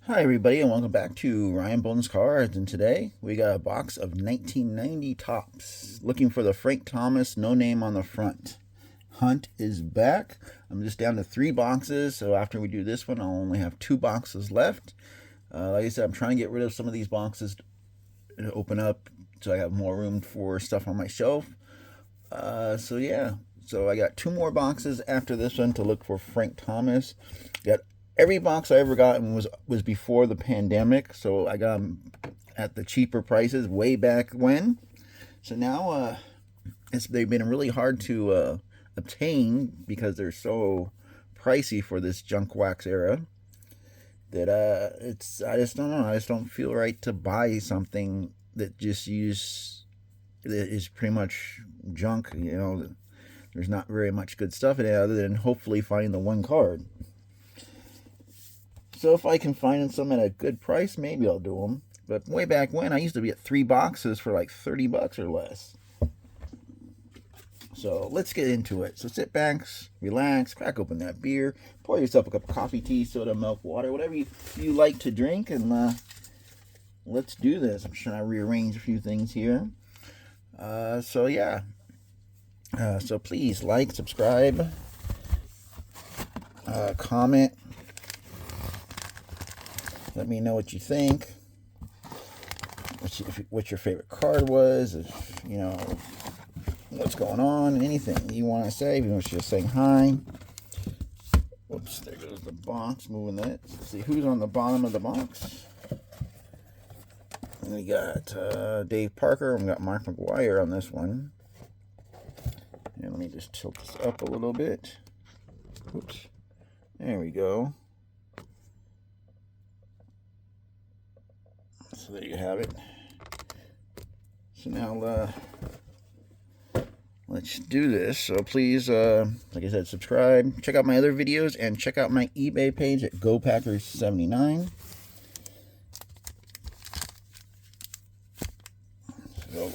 Hi everybody and welcome back to Ryan Bolton's Cards, and today we got a box of 1990 tops. Looking for the Frank Thomas no name on the front. Hunt is back. I'm just down to 3 boxes, so after we do this one I'll only have 2 boxes left. Like I said, I'm trying to get rid of some of these boxes to open up so I have more room for stuff on my shelf. So I got 2 more boxes after this one to look for Frank Thomas. Got every box I ever gotten was before the pandemic, so I got them at the cheaper prices way back when. So now they've been really hard to obtain because they're so pricey for this junk wax era that I just don't know. I just don't feel right to buy something that is pretty much junk. There's not very much good stuff in it other than hopefully finding the one card. So if I can find some at a good price, maybe I'll do them. But way back when, I used to get 3 boxes for like $30 or less. So let's get into it. So sit back, relax, crack open that beer, pour yourself a cup of coffee, tea, soda, milk, water, whatever you like to drink, and let's do this. I'm trying to rearrange a few things here. So please like, subscribe, comment. Let me know what you think. What your favorite card was. What's going on. Anything you want to say. If you want to just saying hi. Whoops, there goes the box. Moving that. Let's see who's on the bottom of the box. We got Dave Parker. We got Mark McGuire on this one. And let me just tilt this up a little bit. Oops. There we go. So there you have it. So now let's do this. So please, like I said, subscribe, check out my other videos, and check out my eBay page at GoPackers79. So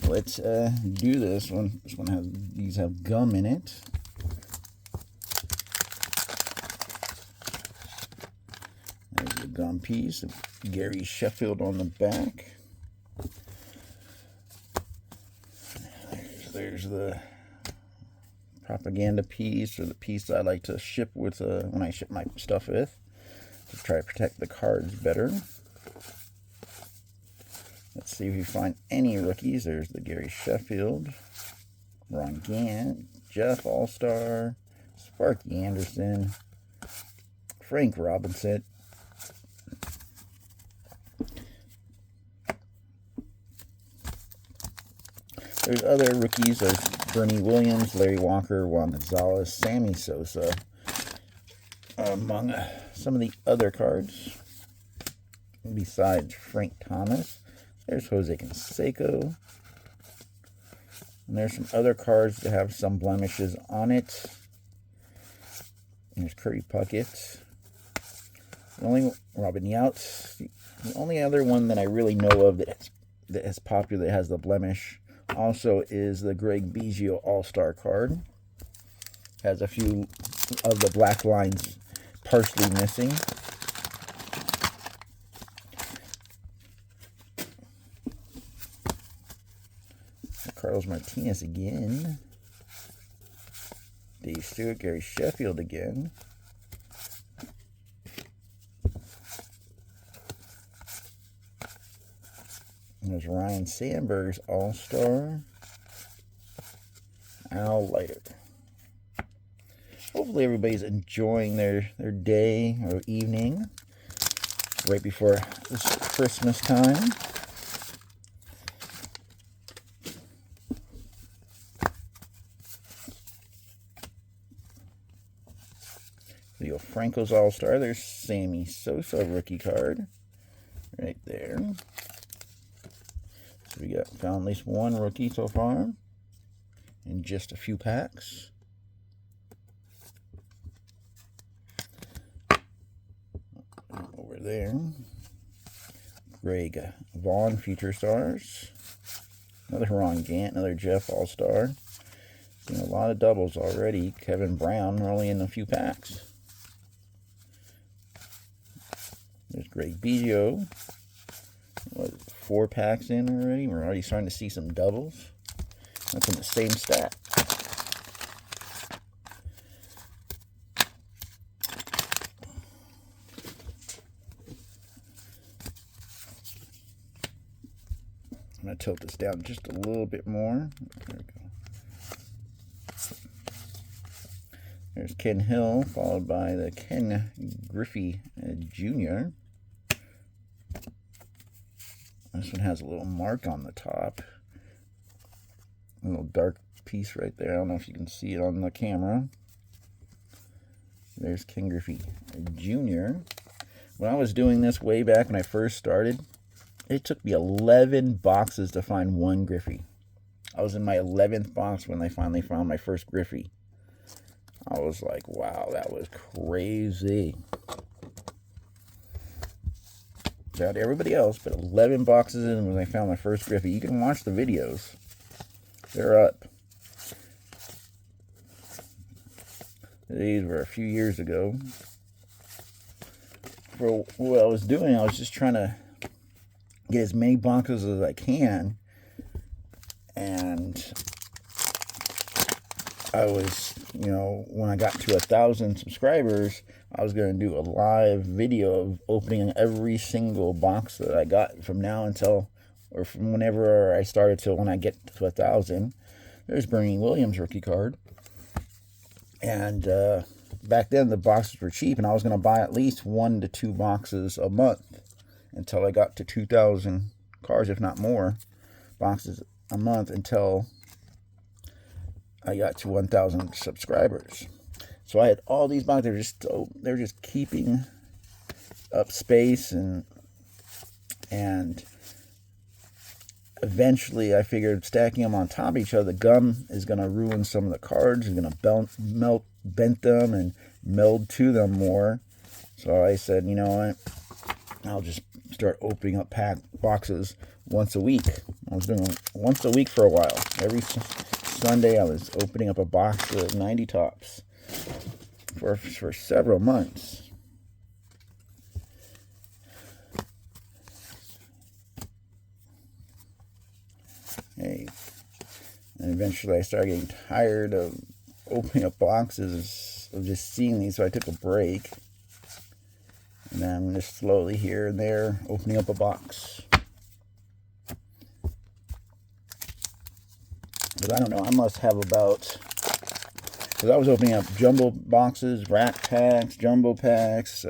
let's do this one. These have gum in it. There's the gum piece. Gary Sheffield on the back. There's the propaganda piece, or the piece I like to ship with when I ship my stuff with, to try to protect the cards better. Let's see if we find any rookies. There's the Gary Sheffield, Ron Gant, Jeff All-Star, Sparky Anderson, Frank Robinson. There's other rookies. There's Bernie Williams, Larry Walker, Juan Gonzalez, Sammy Sosa, among some of the other cards. Besides Frank Thomas, there's Jose Canseco. And there's some other cards that have some blemishes on it. There's Curry Puckett. Robin Youts. The only other one that I really know of that is popular that has the blemish also is the Greg Biggio All-Star card. Has a few of the black lines partially missing. Carlos Martinez again. Dave Stewart, Gary Sheffield again. There's Ryan Sandberg's All-Star. Al Leiter. Hopefully everybody's enjoying their day or evening right before this Christmas time. Leo Franco's All-Star. There's Sammy Sosa rookie card right there. So we found at least one rookie so far in just a few packs. Over there, Greg Vaughn Future Stars. Another Ron Gant, another Jeff All-Star. Seen a lot of doubles already. Kevin Brown, we're only in a few packs. There's Greg Biggio. What, 4 packs in already? We're already starting to see some doubles. That's in the same stack. I'm going to tilt this down just a little bit more. There we go. There's Ken Hill, followed by the Ken Griffey Jr. This one has a little mark on the top. A little dark piece right there. I don't know if you can see it on the camera. There's Ken Griffey Jr. When I was doing this way back when I first started, it took me 11 boxes to find one Griffey. I was in my 11th box when I finally found my first Griffey. I was like, wow, that was crazy. Shout out to everybody else, but 11 boxes in when I found my first Griffey. You can watch the videos. They're up. These were a few years ago. For what I was doing, I was just trying to get as many boxes as I can, and I was, you know, when I got to 1,000 subscribers, I was going to do a live video of opening every single box that I got from now until, or from whenever I started till when I get to 1,000. There's Bernie Williams rookie card, and back then the boxes were cheap, and I was going to buy at least 1 to 2 boxes a month until I got to 2,000 cards, if not more, boxes a month until I got to 1,000 subscribers. So I had all these boxes. They're just keeping up space, and eventually I figured stacking them on top of each other, the gum is going to ruin some of the cards. It's going to bent them and meld to them more. So I said, you know what? I'll just start opening up boxes once a week. I was doing once a week for a while. Every Sunday I was opening up a box of 90 tops for several months. Hey, and eventually I started getting tired of opening up boxes, of just seeing these, so I took a break. And then I'm just slowly here and there opening up a box. But I don't know, I must have about, because I was opening up jumbo boxes, rack packs, jumbo packs,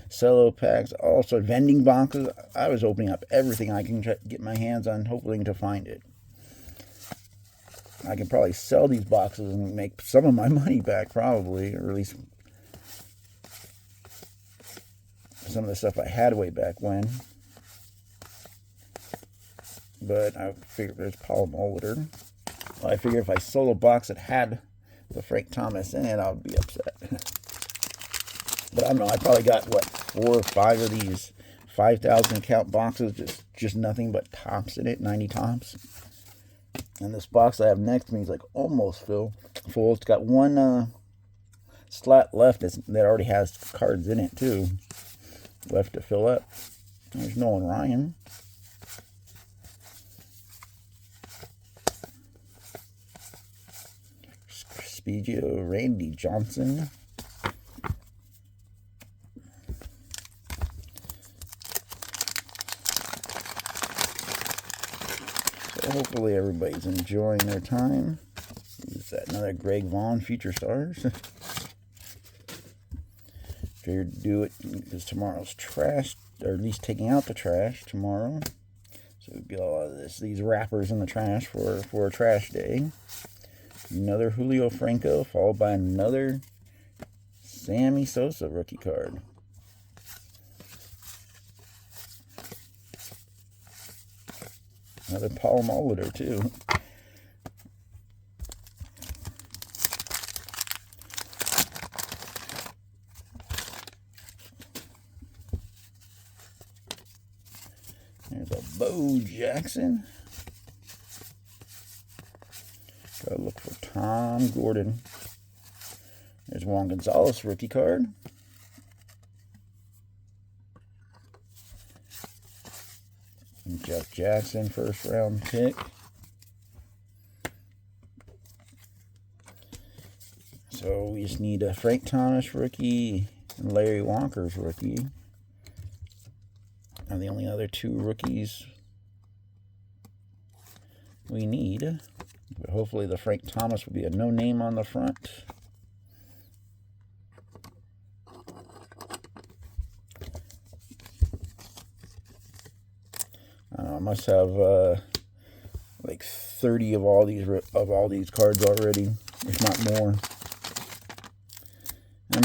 cello packs, also vending boxes. I was opening up everything I can get my hands on, hoping to find it. I can probably sell these boxes and make some of my money back, probably, or at least some of the stuff I had way back when. But I figured there's Paul Molitor. Well, I figured if I sold a box that had the Frank Thomas in it, I would be upset. But I don't know, I probably got, what, 4 or 5 of these 5,000 count boxes, just nothing but tops in it, 90 tops. And this box I have next to me is like almost full. It's got one slot left that already has cards in it too, left to fill up. There's Nolan Ryan. Biggio, Randy Johnson. So hopefully everybody's enjoying their time. Is that another Greg Vaughn Future Stars? Figured to do it because tomorrow's trash, or at least taking out the trash tomorrow. So we've got all of these wrappers in the trash for a trash day. Another Julio Franco, followed by another Sammy Sosa rookie card. Another Paul Molitor, too. There's a Bo Jackson. Gotta look for Tom Gordon. There's Juan Gonzalez rookie card. Jeff Jackson, first round pick. So we just need a Frank Thomas rookie and Larry Walker's rookie. And the only other two rookies we need. But hopefully the Frank Thomas will be a no name on the front. I must have like 30 of all these cards already, if not more. And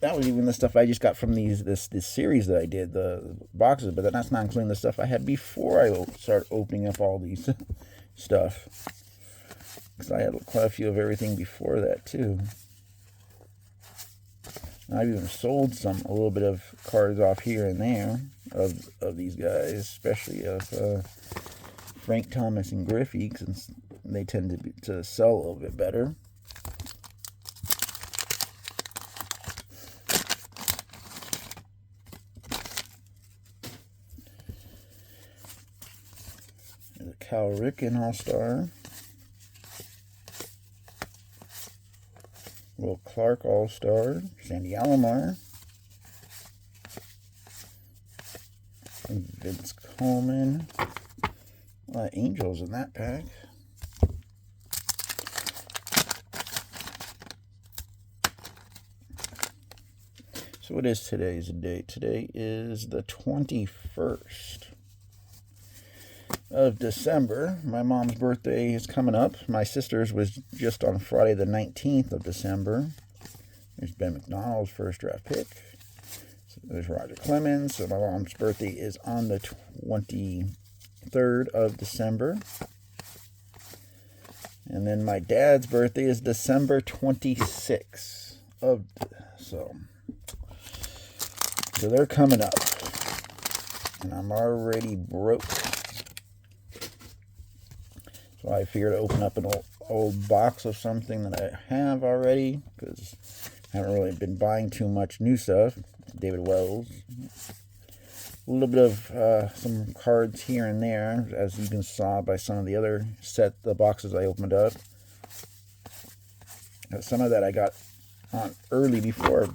that was even the stuff I just got from this series that I did, the boxes, but that's not including the stuff I had before I start opening up all these stuff. Because I had quite a few of everything before that too. And I've even sold a little bit of cards off here and there of these guys, especially of Frank Thomas and Griffey, since they tend to sell a little bit better. There's a Cal Ripken All-Star. Will Clark All-Star. Sandy Alomar. Vince Coleman. A lot of Angels in that pack. So what is today's date? Today is the 21st of December. My mom's birthday is coming up. My sister's was just on Friday the 19th of December. There's Ben McDonald's first draft pick. So there's Roger Clemens. So my mom's birthday is on the 23rd of December. And then my dad's birthday is December 26th. So they're coming up. And I'm already broke. So I figured to open up an old box of something that I have already, because I haven't really been buying too much new stuff. David Wells. A little bit of some cards here and there, as you can saw by some of the other the boxes I opened up. Some of that I got on early before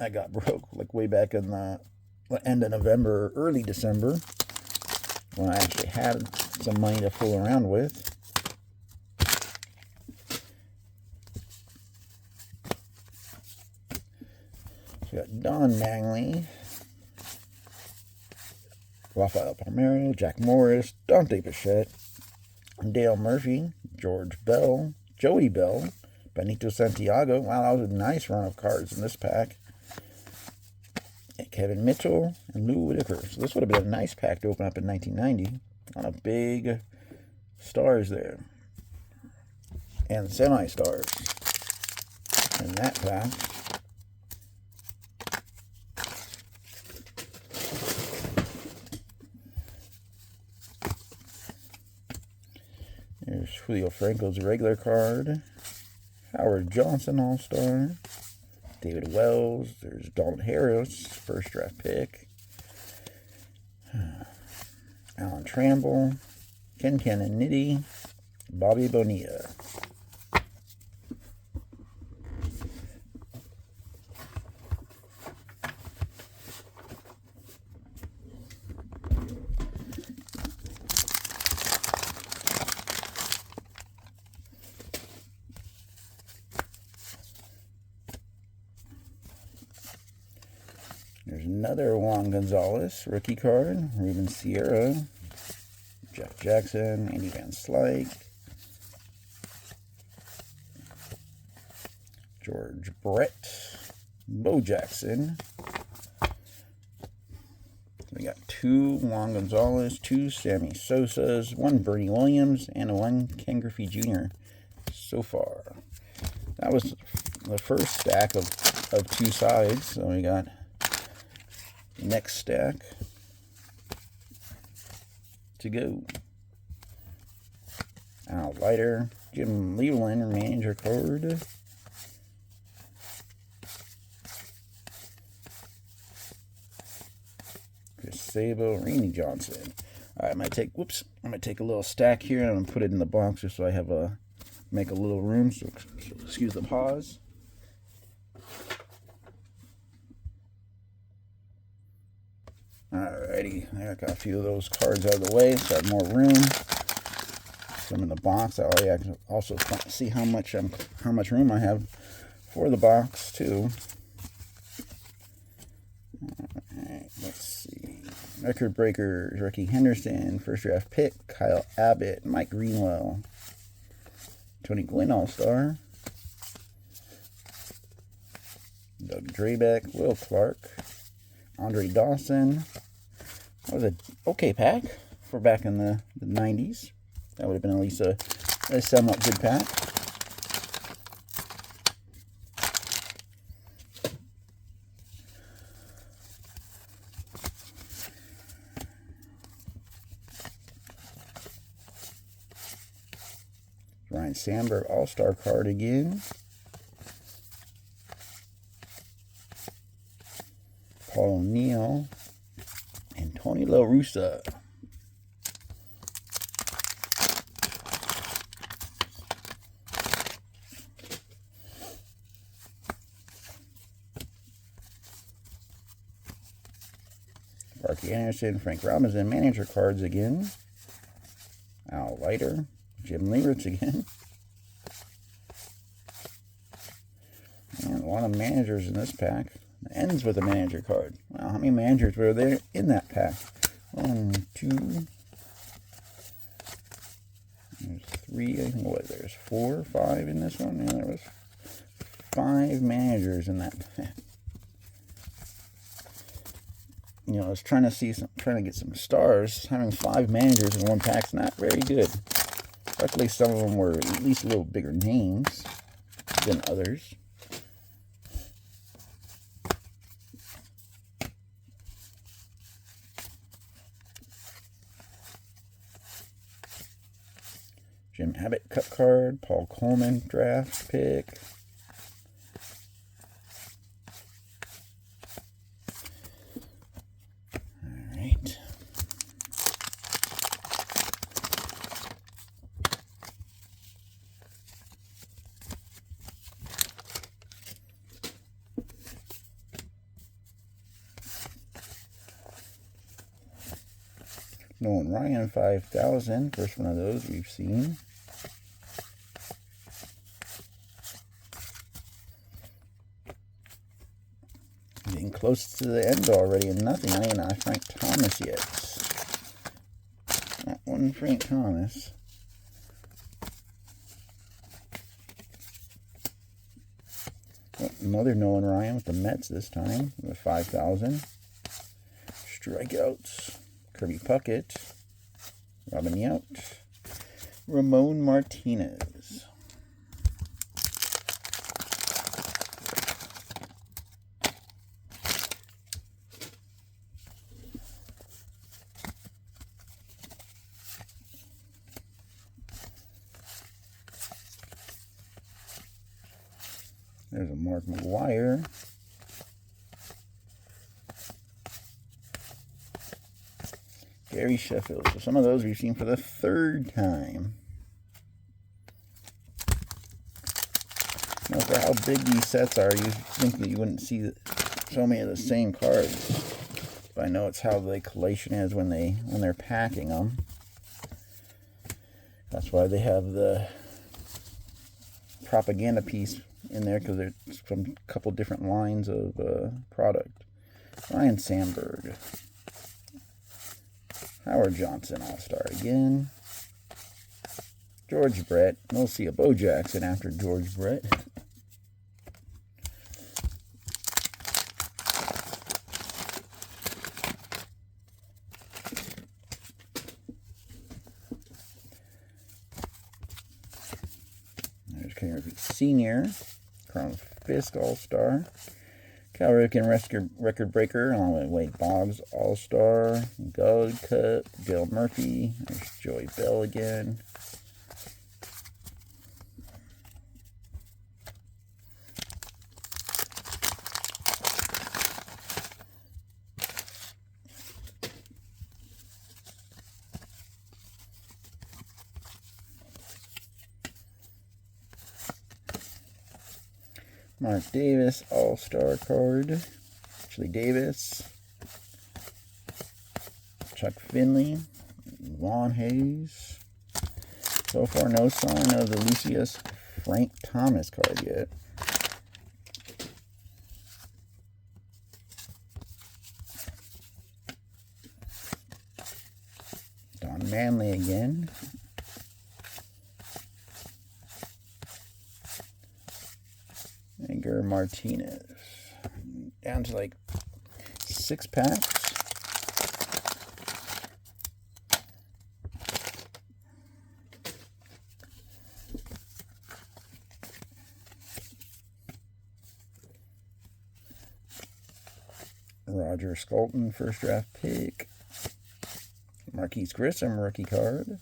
I got broke, like way back in the end of November, early December, when I actually had some money to fool around with. We got Don Manley, Rafael Palmeiro, Jack Morris, Dante Bichette, Dale Murphy, George Bell, Joey Bell, Benito Santiago. Wow, that was a nice run of cards in this pack. And Kevin Mitchell and Lou Whitaker. So this would have been a nice pack to open up in 1990. A lot of big stars there. And semi-stars in that pack. There's Julio Franco's regular card. Howard Johnson All-Star. David Wells. There's Dalton Harris, first draft pick. Alan Trammell. Ken Nitty. Bobby Bonilla. There's another Juan Gonzalez rookie card. Ruben Sierra, Jeff Jackson, Andy Van Slyke, George Brett, Bo Jackson. We got 2 Juan Gonzalez, 2 Sammy Sosas, 1 Bernie Williams, and 1 Ken Griffey Jr. so far. That was the first stack of 2 sides. So we got next stack to go. Al Leiter, Jim Leland, manager card. Chris Sabo, Randy Johnson. All right, I'm gonna take a little stack here and I'm gonna put it in the box just so I have make a little room. So excuse the pause. Alrighty, I got a few of those cards out of the way, so I have more room. Some in the box. I can also see how much room I have for the box too. Alright, let's see. Record breakers: Ricky Henderson, first draft pick, Kyle Abbott, Mike Greenwell, Tony Gwynn All-Star, Doug Drabeck, Will Clark, Andre Dawson. That was an okay pack for back in the 90s. That would have been at least a somewhat good pack. Ryan Sandberg All-Star card again. Paul O'Neill and Tony La Russa. Sparky Anderson, Frank Robinson, manager cards again. Al Leiter, Jim Leverett again. And a lot of managers in this pack. It ends with a manager card. Wow, how many managers were there in that pack? 1, 2. There's 3. I think there's 4, 5 in this one. Yeah, there was 5 managers in that pack. You know, I was trying to get some stars. Having 5 managers in one pack's not very good. Luckily, some of them were at least a little bigger names than others. Jim Abbott cut card, Paul Coleman draft pick. All right. Nolan Ryan 5000, first one of those we've seen. Getting close to the end already and nothing. I ain't got Frank Thomas yet. Not one Frank Thomas. Oh, another Nolan Ryan with the Mets this time with 5,000. Strikeouts. Kirby Puckett. Robin Yount. Ramon Martinez. There's a Mark McGwire. Gary Sheffield. So some of those we've seen for the 3rd time. Now, for how big these sets are, you think that you wouldn't see so many of the same cards. But I know it's how the collation is when they're packing them. That's why they have the propaganda piece in there, because it's from a couple different lines of product. Ryan Sandberg. Howard Johnson All-Star again. George Brett. We'll see a Bo Jackson after George Brett. There's King Senior. Crown Fisk All-Star. Cal Ripken record breaker along with Wade Boggs All-Star. Gold Cup. Dale Murphy. There's Joey Bell again. Mark Davis All-Star card. Ashley Davis. Chuck Finley. Juan Hayes. So far, no sign of the Lucius Frank Thomas card yet. Don Manley again. Edgar Martinez. Down to like 6 packs. Roger Sculton, first draft pick. Marquise Grissom, rookie card.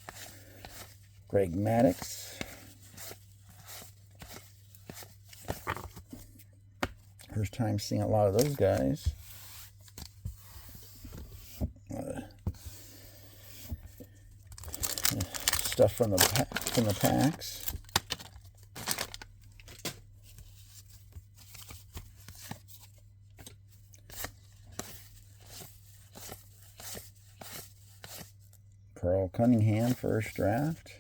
Greg Maddux. First time seeing a lot of those guys. Stuff from the packs. Carl Cunningham, first draft.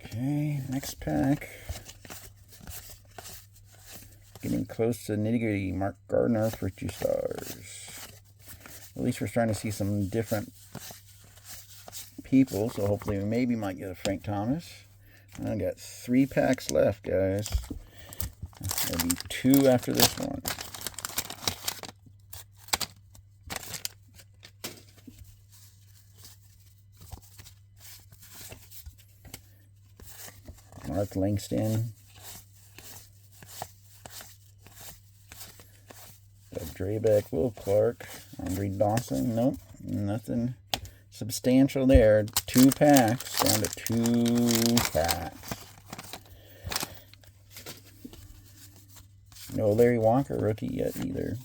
Okay, next pack. Getting close to nitty-gritty. Mark Gardner for 2 stars. At least we're starting to see some different people, so hopefully we maybe might get a Frank Thomas. I got 3 packs left, guys. There'll be 2 after this one. Mark Langston. Doug Drabeck, Will Clark, Andre Dawson. Nope, nothing substantial there. 2 packs, down to 2 packs. No Larry Walker rookie yet either.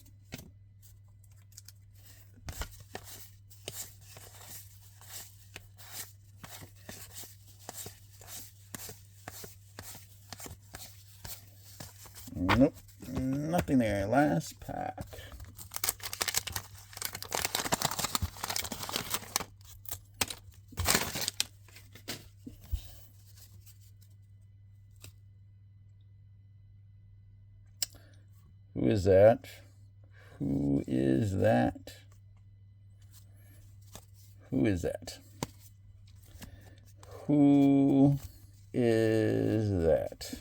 Nope, nothing there. Last pack. Who is that? Who is that? Who is that? Who is that?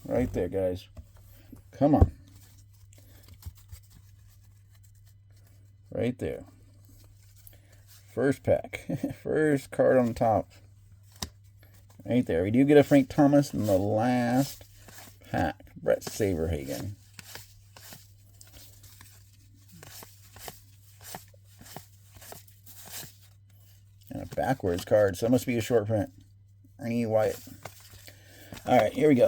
Right there, guys. Come on. Right there. First pack. First card on the top. Right there. We do get a Frank Thomas in the last pack. Brett Saberhagen. And a backwards card. So it must be a short print. Ernie Wyatt. Alright, here we go.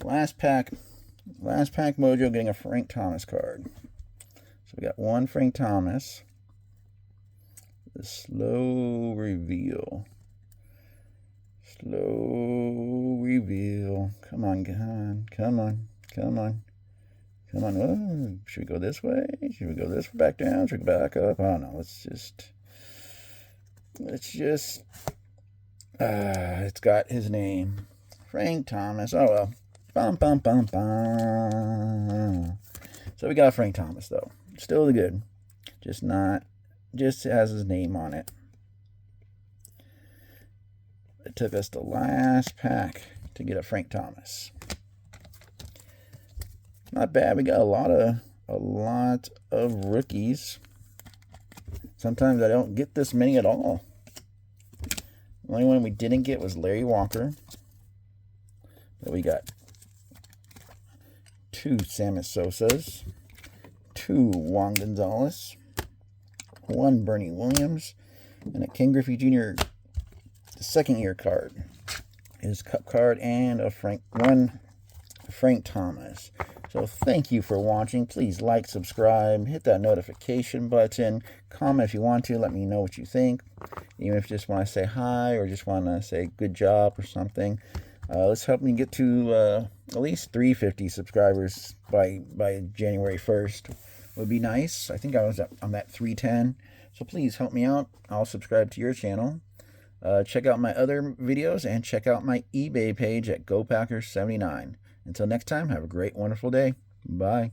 Last pack mojo getting a Frank Thomas card. So we got 1 Frank Thomas. The slow reveal. Slow reveal. Come on, come on. Come on. Oh, should we go this way? Should we go this way back down? Should we go back up? Oh no, let's just it's got his name. Frank Thomas. Oh well. Bum, bum, bum, bum. So we got Frank Thomas, though. Still good. Just has his name on it. It took us the last pack to get a Frank Thomas. Not bad. We got a lot of rookies. Sometimes I don't get this many at all. The only one we didn't get was Larry Walker. But we got 2 Sammy Sosas, 2 Juan Gonzalez, 1 Bernie Williams, and a Ken Griffey Jr. second-year card. his cup card, and a Frank Thomas. So thank you for watching. Please like, subscribe, hit that notification button, comment if you want to, let me know what you think. Even if you just want to say hi or just want to say good job or something. Let's help me get to at least 350 subscribers by January 1st. Would be nice. I think I'm at 310. So please help me out. I'll subscribe to your channel. Check out my other videos and check out my eBay page at GoPacker79. Until next time, have a great, wonderful day. Bye.